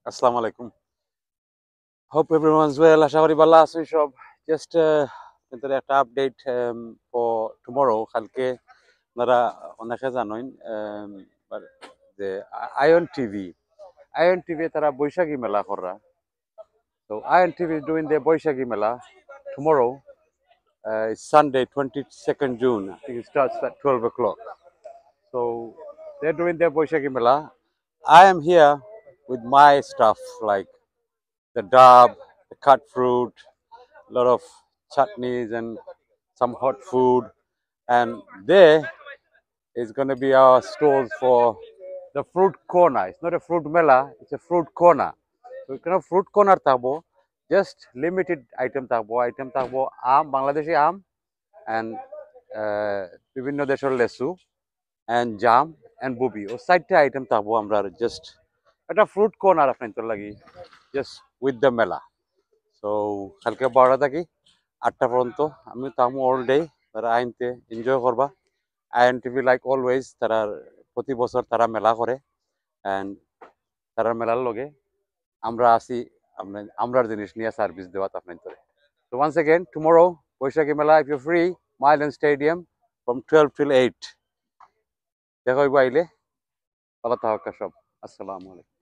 Assalamu alaikum. Hope everyone's well. আশা করি ভালো আছো সব। Just আপনাদের একটা আপডেট for tomorrow কালকে আপনারা অনেকে জানেন যে আয়ন টিভি তারা বৈশাখী মেলা করা। So ion TV is doing the বৈশাখী মেলা tomorrow. It's Sunday 22nd June. I think it starts at 12 o'clock. So they're doing their বৈশাখী মেলা. I am here with my stuff like the dab, the cut fruit, a lot of chutneys and some hot food. And there is going to be our stalls for the fruit corner. It's not a fruit mela, it's a fruit corner. So you know fruit corner tabo, just limited item tabo am, Bangladeshi am, and বিভিন্ন দেশের লেসু and jam and bubi. ও চারটা item থাকবো আমরা just একটা fruit corner আপনাদের লাগি just with the মেলা। So কালকে 12টা থাকি 8টা পর্যন্ত আমি থাকবো অল ডে। তারা আইনতে এনজয় করবা। আইএন টিভি লাইক অলওয়েজ তারা প্রতি বছর তারা মেলা করে অ্যান্ড তারা মেলার লগে আমরা আসি আমরার জিনিস নিয়ে সার্ভিস দেওয়া আপনাদের। So once again tomorrow Baishakhi Mela if you free Mayland stadium from 12 till 8 দেখা হইব আইলে। ভালো থাকা সব। আসসালামু আলাইকুম।